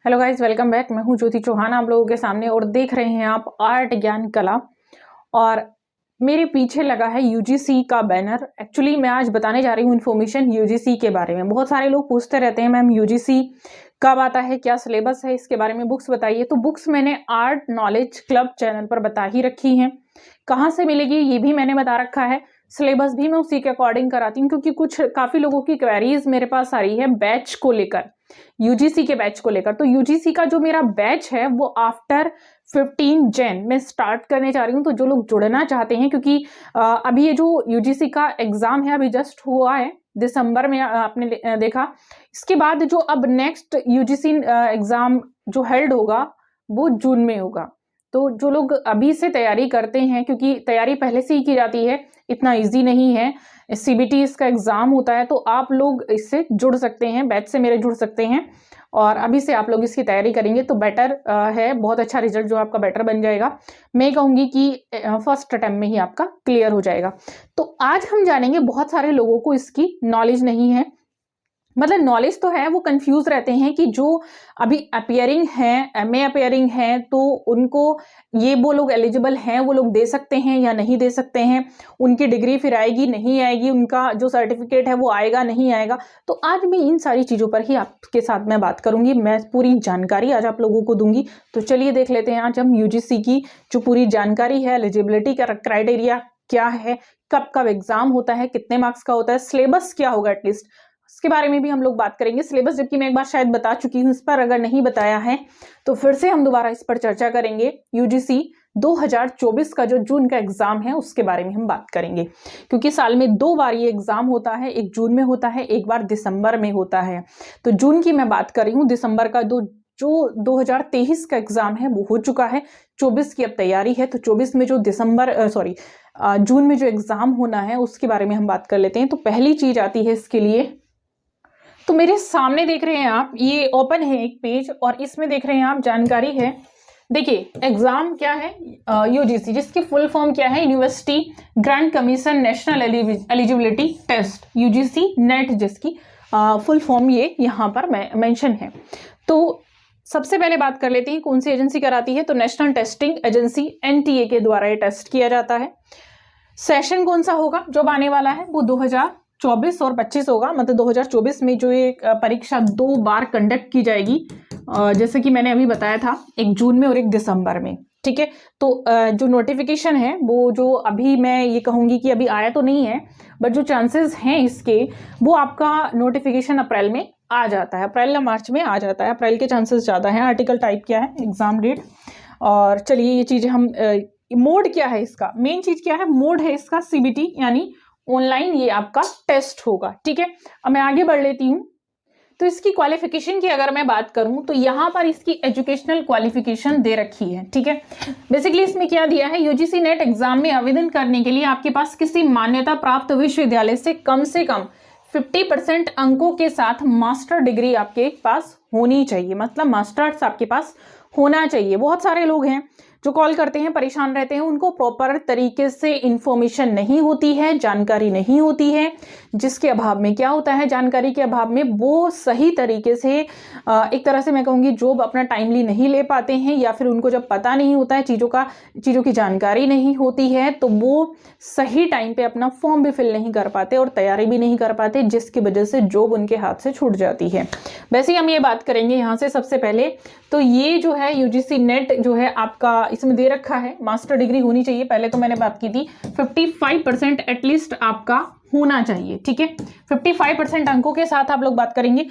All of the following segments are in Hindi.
Hello guys, welcome back. मैं हूं ज्योति चौहान आप लोगों के सामने और देख रहे हैं आप आर्ट ज्ञान कला। और मेरे पीछे लगा है यूजीसी का बैनर। एक्चुअली मैं आज बताने जा रही हूं इन्फॉर्मेशन यूजीसी के बारे में। बहुत सारे लोग पूछते रहते हैं मैम यूजीसी कब आता है, क्या सिलेबस है, इसके बारे में बुक्स बताइए। तो बुक्स मैंने आर्ट नॉलेज क्लब चैनल पर बता ही रखी हैं। कहाँ से मिलेगी ये भी मैंने बता रखा है। सिलेबस भी मैं उसी के अकॉर्डिंग कराती हूँ, क्योंकि काफी लोगों की क्वेरीज मेरे पास आ रही है बैच को लेकर, यूजीसी के बैच को लेकर। तो यूजीसी का जो मेरा बैच है वो आफ्टर 15 जैन में स्टार्ट करने जा रही हूँ। तो जो लोग जुड़ना चाहते हैं, क्योंकि अभी ये जो यूजीसी का एग्जाम है अभी जस्ट हुआ है दिसंबर में, आपने देखा। इसके बाद जो अब नेक्स्ट यूजीसी एग्जाम जो हेल्ड होगा वो जून में होगा। तो जो लोग अभी से तैयारी करते हैं, क्योंकि तैयारी पहले से ही की जाती है, इतना इजी नहीं है, सीबीटी इसका एग्जाम होता है, तो आप लोग इससे जुड़ सकते हैं, बैच से मेरे जुड़ सकते हैं। और अभी से आप लोग इसकी तैयारी करेंगे तो बेटर है, बहुत अच्छा रिजल्ट जो आपका बेटर बन जाएगा। मैं कहूंगी कि फर्स्ट अटेम्प्ट में ही आपका क्लियर हो जाएगा। तो आज हम जानेंगे, बहुत सारे लोगों को इसकी नॉलेज नहीं है, मतलब नॉलेज तो है, वो कंफ्यूज रहते हैं कि जो अभी अपियरिंग हैं, एमए अपियरिंग हैं, तो उनको ये वो लोग एलिजिबल हैं, वो लोग दे सकते हैं या नहीं दे सकते हैं, उनकी डिग्री फिर आएगी नहीं आएगी, उनका जो सर्टिफिकेट है वो आएगा नहीं आएगा। तो आज मैं इन सारी चीज़ों पर ही आपके साथ मैं बात करूंगी, मैं पूरी जानकारी आज आप लोगों को दूंगी। तो चलिए देख लेते हैं आज हम यूजीसी की जो पूरी जानकारी है, एलिजिबिलिटी का क्राइटेरिया क्या है, कब कब एग्जाम होता है, कितने मार्क्स का होता है, सिलेबस क्या होगा एटलीस्ट, इसके बारे में भी हम लोग बात करेंगे। सिलेबस जबकि मैं एक बार शायद बता चुकी हूं, इस पर अगर नहीं बताया है तो फिर से हम दोबारा इस पर चर्चा करेंगे। यूजीसी 2024 का जो जून का एग्जाम है उसके बारे में हम बात करेंगे, क्योंकि साल में 2 बार ये एग्जाम होता है, एक जून में होता है, एक बार दिसंबर में होता है। तो जून की मैं बात कर रही हूँ, दिसंबर का जो 2023 का एग्जाम है वो हो चुका है, 24 की अब तैयारी है। तो 24 में जो जून में जो एग्जाम होना है उसके बारे में हम बात कर लेते हैं। तो पहली चीज आती है इसके लिए, तो मेरे सामने देख रहे हैं आप, ये ओपन है एक पेज और इसमें देख रहे हैं आप जानकारी है। देखिए एग्जाम क्या है, यूजीसी जिसकी फुल फॉर्म क्या है, university grant commission national eligibility test, UGC NET, जिसकी फुल फॉर्म ये यहाँ पर मेंशन है। तो सबसे पहले बात कर लेते हैं कौन सी एजेंसी कराती है। तो नेशनल टेस्टिंग एजेंसी एनटीए के द्वारा ये टेस्ट किया जाता है। सेशन कौन सा होगा जो आने वाला है, वो 2024 और 25 होगा। मतलब 2024 में जो ये परीक्षा 2 बार कंडक्ट की जाएगी, जैसे कि मैंने अभी बताया था, एक जून में और एक दिसंबर में, ठीक है। तो जो नोटिफिकेशन है वो जो अभी मैं ये कहूंगी कि अभी आया तो नहीं है, बट जो चांसेस हैं इसके, वो आपका नोटिफिकेशन अप्रैल में आ जाता है, अप्रैल या मार्च में आ जाता है। अप्रैल के चांसेस ज़्यादा हैं। आर्टिकल टाइप क्या है, एग्जाम डेट, और चलिए ये चीज़ें हम मोड क्या है इसका, मेन चीज क्या है, मोड है इसका सीबीटी, यानी ऑनलाइन ये आपका टेस्ट होगा, ठीक है। अब मैं आगे बढ़ लेती हूँ। तो इसकी क्वालिफिकेशन की अगर मैं बात करूं तो यहाँ पर इसकी एजुकेशनल क्वालिफिकेशन दे रखी है, ठीक है। बेसिकली इसमें क्या दिया है, यूजीसी नेट एग्जाम में आवेदन करने के लिए आपके पास किसी मान्यता प्राप्त विश्वविद्यालय से कम 50% अंकों के साथ मास्टर डिग्री आपके पास होनी चाहिए, मतलब मास्टर्स आपके पास होना चाहिए। बहुत सारे लोग हैं जो कॉल करते हैं, परेशान रहते हैं, उनको प्रॉपर तरीके से इंफॉर्मेशन नहीं होती है, जानकारी नहीं होती है, जिसके अभाव में क्या होता है, जानकारी के अभाव में वो सही तरीके से एक तरह से मैं कहूँगी जॉब अपना टाइमली नहीं ले पाते हैं, या फिर उनको जब पता नहीं होता है चीज़ों की जानकारी नहीं होती है, तो वो सही टाइम पे अपना फॉर्म भी फिल नहीं कर पाते और तैयारी भी नहीं कर पाते, जिसकी वजह से जॉब उनके हाथ से छूट जाती है। वैसे ही हम ये बात करेंगे यहाँ से सबसे पहले। तो ये जो है यूजीसी नेट जो है आपका, इसमें दे रखा है मास्टर डिग्री होनी चाहिए। पहले तो मैंने बात की थी 55% एटलीस्ट आपका होना चाहिए, ठीक है। 55% अंकों के साथ आप लोग बात करेंगे।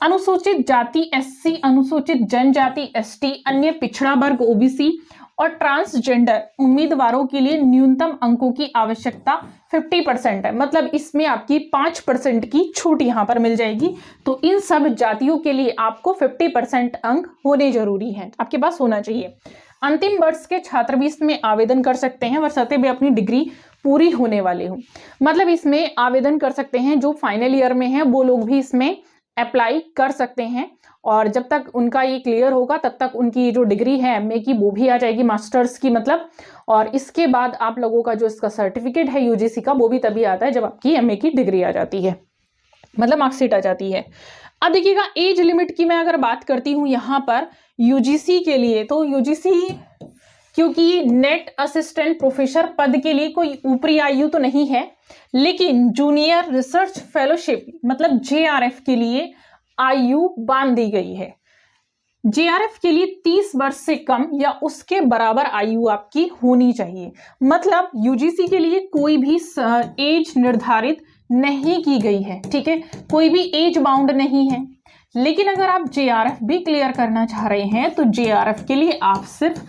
अनुसूचित जाति एससी, अनुसूचित जनजाति एसटी, अन्य पिछड़ा वर्ग ओबीसी और ट्रांसजेंडर उम्मीदवारों के लिए न्यूनतम अंकों की आवश्यकता 50% है। मतलब इसमें आपकी 5% की छूट यहां पर मिल जाएगी। तो इन सब जातियों के लिए आपको 50% अंक होने जरूरी है, आपके पास होना चाहिए। अंतिम वर्ष के छात्र भी इसमें आवेदन कर सकते हैं, बशर्ते भी अपनी डिग्री पूरी होने वाले हो। मतलब इसमें आवेदन कर सकते हैं जो फाइनल ईयर में है, वो लोग भी इसमें अप्लाई कर सकते हैं। और जब तक उनका ये क्लियर होगा तब तक उनकी जो डिग्री है एमए की वो भी आ जाएगी, मास्टर्स की मतलब। और इसके बाद आप लोगों का जो इसका सर्टिफिकेट है यूजीसी का, वो भी तभी आता है जब आपकी एमए की डिग्री आ जाती है, मतलब मार्कशीट आ जाती है। अब देखिएगा एज लिमिट की मैं अगर बात करती हूं यहां पर यूजीसी के लिए, तो यूजीसी क्योंकि नेट असिस्टेंट प्रोफेसर पद के लिए कोई ऊपरी आयु तो नहीं है, लेकिन जूनियर रिसर्च फेलोशिप मतलब जेआरएफ के लिए आयु बांध दी गई है। जेआरएफ के लिए 30 वर्ष से कम या उसके बराबर आयु आपकी होनी चाहिए। मतलब यूजीसी के लिए कोई भी एज निर्धारित नहीं की गई है, ठीक है, कोई भी एज बाउंड नहीं है। लेकिन अगर आप जेआरएफ भी क्लियर करना चाह रहे हैं तो जेआरएफ के लिए आप सिर्फ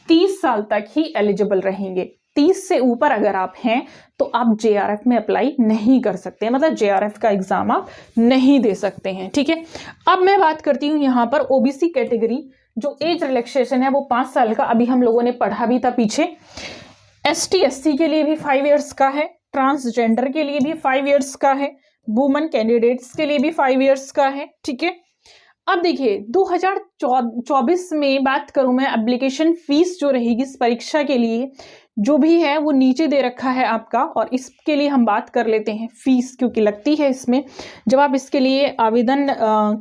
30 साल तक ही एलिजिबल रहेंगे। 30 से ऊपर अगर आप हैं तो आप जेआरएफ में अप्लाई नहीं कर सकते, मतलब जेआरएफ का एग्जाम आप नहीं दे सकते हैं, ठीक है। अब मैं बात करती हूं यहां पर ओबीसी कैटेगरी, जो एज रिलैक्सेशन है वो 5 साल का अभी हम लोगों ने पढ़ा भी था पीछे। एसटी एससी के लिए भी 5 इयर्स का है, ट्रांसजेंडर के लिए भी 5 इयर्स का है, वुमेन कैंडिडेट्स के लिए भी 5 इयर्स का है, ठीक है। अब देखिए 2024 में बात करूं मैं, एप्लीकेशन फीस जो रहेगी इस परीक्षा के लिए जो भी है वो नीचे दे रखा है आपका, और इसके लिए हम बात कर लेते हैं फीस क्योंकि लगती है इसमें। जब आप इसके लिए आवेदन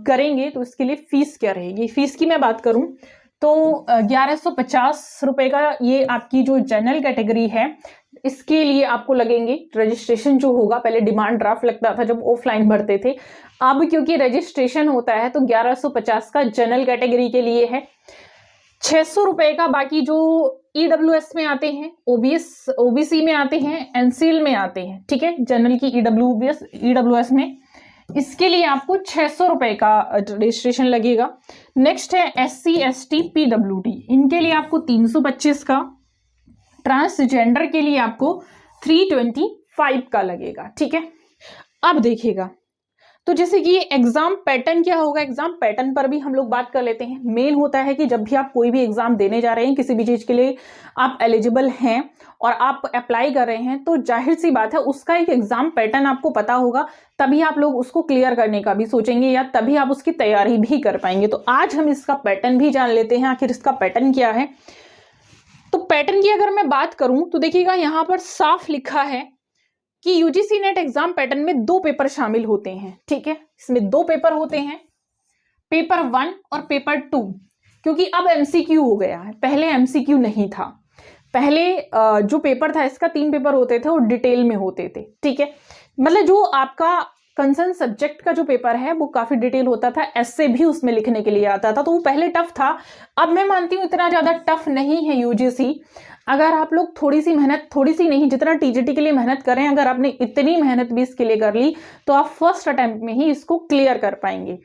करेंगे तो इसके लिए फीस क्या रहेगी। फीस की मैं बात करूं तो 1150 रुपए का ये आपकी जो जनरल कैटेगरी है इसके लिए आपको लगेंगे। रजिस्ट्रेशन जो होगा, पहले डिमांड ड्राफ्ट लगता था जब ऑफलाइन भरते थे, अब क्योंकि रजिस्ट्रेशन होता है तो 1150 का जनरल कैटेगरी के लिए है। 600 रुपए का बाकी जो ईडब्ल्यूएस में आते हैं, ओबीसी में आते हैं, एनसीएल में आते हैं, ठीक है, जनरल की ईडब्ल्यूएस में, इसके लिए आपको 600 रुपए का रजिस्ट्रेशन लगेगा। नेक्स्ट है एससी एसटी पीडब्ल्यूडी, इनके लिए आपको 325 का, ट्रांसजेंडर के लिए आपको 325 का लगेगा, ठीक है। अब देखिएगा तो जैसे कि एग्जाम पैटर्न क्या होगा, एग्जाम पैटर्न पर भी हम लोग बात कर लेते हैं। मेन होता है कि जब भी आप कोई भी एग्जाम देने जा रहे हैं, किसी भी चीज के लिए आप एलिजिबल हैं और आप अप्लाई कर रहे हैं, तो जाहिर सी बात है उसका एक एग्जाम पैटर्न आपको पता होगा, तभी आप लोग उसको क्लियर करने का भी सोचेंगे या तभी आप उसकी तैयारी भी कर पाएंगे। तो आज हम इसका पैटर्न भी जान लेते हैं, आखिर इसका पैटर्न क्या है। तो पैटर्न की अगर मैं बात करूं तो देखिएगा यहां पर साफ लिखा है कि यूजीसी नेट एग्जाम पैटर्न में 2 पेपर शामिल होते हैं, ठीक है। इसमें 2 पेपर होते हैं, पेपर 1 और पेपर 2, क्योंकि अब एमसीक्यू हो गया है, पहले एमसीक्यू नहीं था। पहले जो पेपर था इसका 3 पेपर होते थे और डिटेल में होते थे, ठीक है। मतलब जो आपका कंसर्न सब्जेक्ट का जो पेपर है वो काफी डिटेल होता था, ऐसे भी उसमें लिखने के लिए आता था, तो वो पहले टफ था। अब मैं मानती हूँ इतना ज्यादा टफ नहीं है यूजीसी। अगर आप लोग थोड़ी सी मेहनत, थोड़ी सी नहीं, जितना टीजीटी के लिए मेहनत करें, अगर आपने इतनी मेहनत भी इसके लिए कर ली तो आप फर्स्ट अटेम्प्ट में ही इसको क्लियर कर पाएंगे।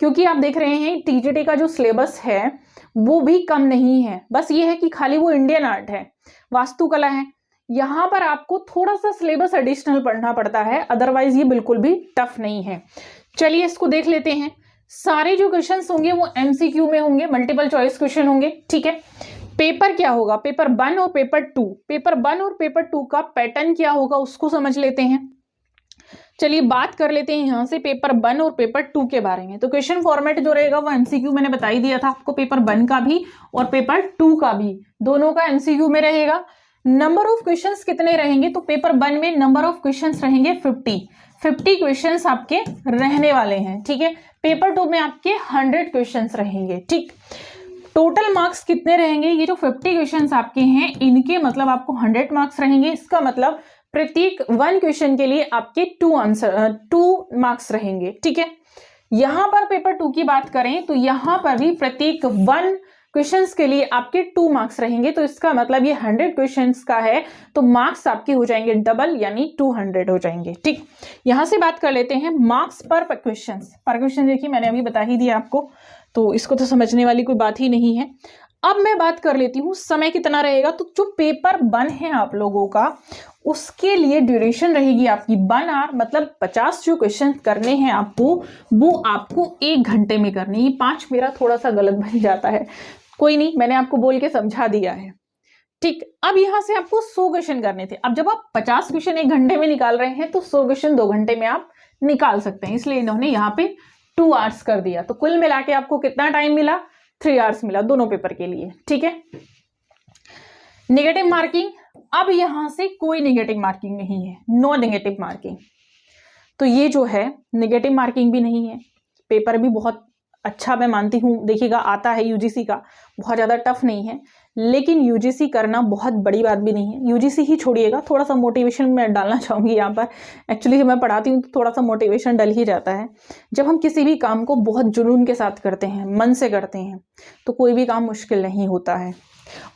क्योंकि आप देख रहे हैं टीजीटी का जो सिलेबस है वो भी कम नहीं है, बस ये है कि खाली वो इंडियन आर्ट है, वास्तुकला है, यहां पर आपको थोड़ा सा सिलेबस एडिशनल पढ़ना पड़ता है, अदरवाइज ये बिल्कुल भी टफ नहीं है। चलिए इसको देख लेते हैं। सारे जो क्वेश्चंस होंगे वो एमसीक्यू में होंगे, मल्टीपल चॉइस क्वेश्चन होंगे, ठीक है। पेपर क्या होगा, पेपर 1 और पेपर 2, पेपर 1 और पेपर 2 का पैटर्न क्या होगा उसको समझ लेते हैं। चलिए बात कर लेते हैं यहां से पेपर 1 और पेपर 2 के बारे में। तो क्वेश्चन फॉर्मेट जो रहेगा वो एमसीक्यू मैंने बता ही दिया था आपको, पेपर 1 का भी और पेपर 2 का भी, दोनों का एमसीक्यू में रहेगा। नंबर ऑफ क्वेश्चंस कितने रहेंगे, तो पेपर 1 में नंबर ऑफ क्वेश्चंस रहेंगे 50 क्वेश्चंस आपके रहने वाले हैं, ठीक है। पेपर 2 में आपके 100 क्वेश्चंस रहेंगे, ठीक। टोटल मार्क्स कितने रहेंगे, ये जो 50 क्वेश्चंस आपके हैं इनके मतलब आपको 100 मार्क्स रहेंगे। इसका मतलब प्रत्येक 1 क्वेश्चन के लिए आपके 2 मार्क्स रहेंगे, ठीक है। यहां पर पेपर 2 की बात करें तो यहां पर भी प्रत्येक 1 क्वेश्चंस के लिए आपके 2 मार्क्स रहेंगे। तो इसका मतलब ये 100 क्वेश्चंस का है तो मार्क्स आपके हो जाएंगे डबल, यानी 200 हो जाएंगे, ठीक। यहां से बात कर लेते हैं मार्क्स पर क्वेश्चन। देखिए मैंने अभी बता ही दिया आपको, तो इसको तो समझने वाली कोई बात ही नहीं है। अब मैं बात कर लेती हूँ समय कितना रहेगा। तो जो पेपर 1 है आप लोगों का, उसके लिए ड्यूरेशन रहेगी आपकी 1 आवर, मतलब 50 जो क्वेश्चन करने हैं आपको वो आपको 1 घंटे में करने। ये 5 मेरा थोड़ा सा गलत बन जाता है, कोई नहीं, मैंने आपको बोल के समझा दिया है, ठीक। अब यहां से आपको 100 क्वेश्चन करने थे। अब जब आप 50 क्वेश्चन 1 घंटे में निकाल रहे हैं तो 100 क्वेश्चन 2 घंटे में आप निकाल सकते हैं, इसलिए इन्होंने यहाँ पे 2 आवर्स कर दिया। तो कुल मिला के आपको कितना टाइम मिला, 3 आवर्स मिला दोनों पेपर के लिए, ठीक है। नेगेटिव मार्किंग, अब यहां से कोई नेगेटिव मार्किंग नहीं है, नो नेगेटिव मार्किंग। तो ये जो है नेगेटिव मार्किंग भी नहीं है, पेपर भी बहुत अच्छा मैं मानती हूँ, देखिएगा आता है यूजीसी का, बहुत ज़्यादा टफ नहीं है, लेकिन यूजीसी करना बहुत बड़ी बात भी नहीं है। यूजीसी ही छोड़िएगा, थोड़ा सा मोटिवेशन मैं डालना चाहूँगी यहाँ पर। एक्चुअली जब मैं पढ़ाती हूँ तो थोड़ा सा मोटिवेशन डल ही जाता है। जब हम किसी भी काम को बहुत जुनून के साथ करते हैं, मन से करते हैं, तो कोई भी काम मुश्किल नहीं होता है।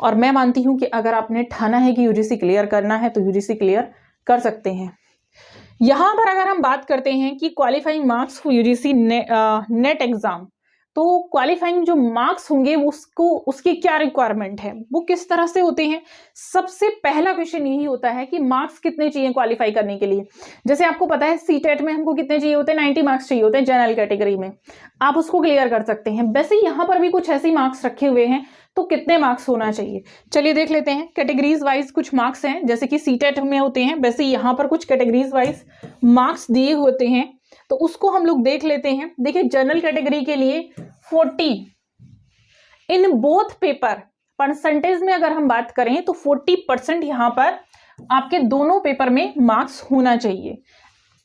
और मैं मानती हूँ कि अगर आपने ठाना है कि यूजीसी क्लियर करना है तो यूजीसी क्लियर कर सकते हैं। यहाँ पर अगर हम बात करते हैं कि qualifying marks for UGC net exam, तो क्वालिफाइंग जो मार्क्स होंगे उसको, उसकी क्या रिक्वायरमेंट है, वो किस तरह से होते हैं। सबसे पहला क्वेश्चन यही होता है कि मार्क्स कितने चाहिए क्वालिफाई करने के लिए। जैसे आपको पता है सीटेट में हमको कितने चाहिए होते हैं, 90 मार्क्स चाहिए होते हैं जनरल कैटेगरी में, आप उसको क्लियर कर सकते हैं। वैसे यहाँ पर भी कुछ ऐसे मार्क्स रखे हुए हैं, तो कितने मार्क्स होना चाहिए, चलिए देख लेते हैं। कैटेगरीज वाइज कुछ मार्क्स हैं, जैसे कि सीटेट में होते हैं, वैसे यहाँ पर कुछ कैटेगरीज वाइज मार्क्स दिए होते हैं, तो उसको हम लोग देख लेते हैं। देखिए जनरल कैटेगरी के लिए 40 इन बोथ पेपर, परसेंटेज में अगर हम बात करें तो 40% यहाँ पर आपके दोनों पेपर में मार्क्स होना चाहिए।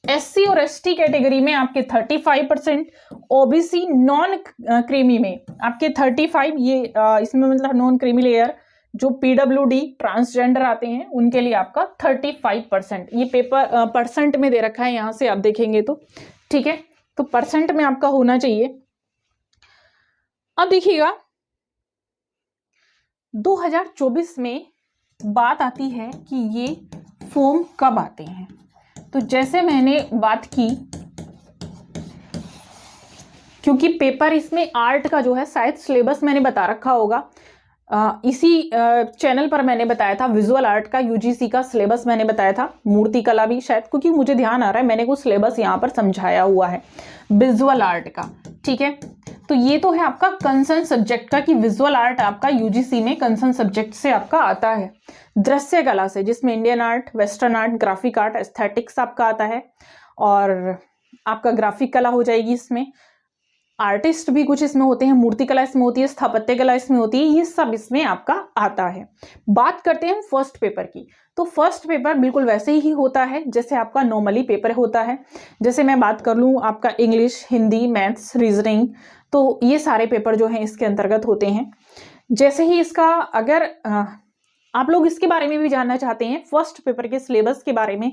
एससी और एसटी कैटेगरी में आपके 35%, ओबीसी नॉन क्रीमी में आपके 35, ये इसमें मतलब नॉन क्रीमी लेयर जो पीडब्ल्यूडी ट्रांसजेंडर आते हैं उनके लिए आपका 35%। ये पेपर परसेंट में दे रखा है, यहां से आप देखेंगे तो ठीक है, तो परसेंट में आपका होना चाहिए। अब देखिएगा 2024 में बात आती है कि ये फॉर्म कब आते हैं। तो जैसे मैंने बात की, क्योंकि पेपर इसमें आर्ट का जो है शायद सिलेबस मैंने बता रखा होगा, इसी चैनल पर मैंने बताया था विजुअल आर्ट का यूजीसी का सिलेबस मैंने बताया था, मूर्ति कला भी शायद, क्योंकि मुझे ध्यान आ रहा है मैंने कुछ सिलेबस यहाँ पर समझाया हुआ है विजुअल आर्ट का, ठीक है। तो ये तो है आपका कंसर्न सब्जेक्ट का कि विजुअल आर्ट आपका यूजीसी में कंसर्न सब्जेक्ट से आपका आता है, दृश्य कला से, जिसमें Indian art, western art, graphic art, aesthetics आपका आता है, और आपका ग्राफिक कला हो जाएगी। इसमें आर्टिस्ट भी कुछ इसमें होते हैं, मूर्ति कला इसमें होती है, स्थापत्य कला इसमें होती है, ये सब इसमें आपका आता है। बात करते हैं फर्स्ट पेपर की, तो फर्स्ट पेपर बिल्कुल वैसे ही होता है जैसे आपका नॉर्मली पेपर होता है। जैसे मैं बात कर लूँ आपका इंग्लिश, हिंदी, मैथ्स, रीजनिंग, तो ये सारे पेपर जो हैं इसके अंतर्गत होते हैं। जैसे ही इसका अगर आप लोग इसके बारे में भी जानना चाहते हैं, फर्स्ट पेपर के सिलेबस के बारे में,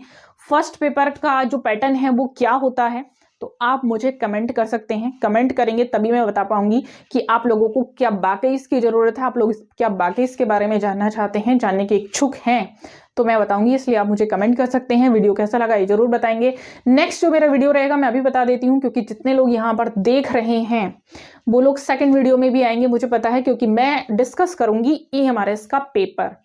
फर्स्ट पेपर का जो पैटर्न है वो क्या होता है, तो आप मुझे कमेंट कर सकते हैं। कमेंट करेंगे तभी मैं बता पाऊंगी कि आप लोगों को क्या वाकई इसकी जरूरत है, आप लोग क्या वाकई इसके बारे में जानना चाहते हैं, जानने के इच्छुक हैं, तो मैं बताऊंगी। इसलिए आप मुझे कमेंट कर सकते हैं। वीडियो कैसा लगा ये जरूर बताएंगे। नेक्स्ट जो मेरा वीडियो रहेगा मैं अभी बता देती हूँ, क्योंकि जितने लोग यहाँ पर देख रहे हैं वो लोग सेकंड वीडियो में भी आएंगे, मुझे पता है, क्योंकि मैं डिस्कस करूंगी ईएमआरएस का पेपर।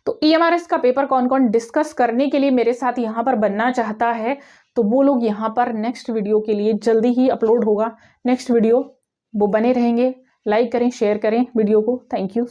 तो ईएमआरएस का पेपर कौन कौन डिस्कस करने के लिए मेरे साथ यहाँ पर बनना चाहता है, तो वो लोग यहाँ पर नेक्स्ट वीडियो के लिए जल्दी ही अपलोड होगा नेक्स्ट वीडियो, वो बने रहेंगे। लाइक करें, शेयर करें वीडियो को। Thank you.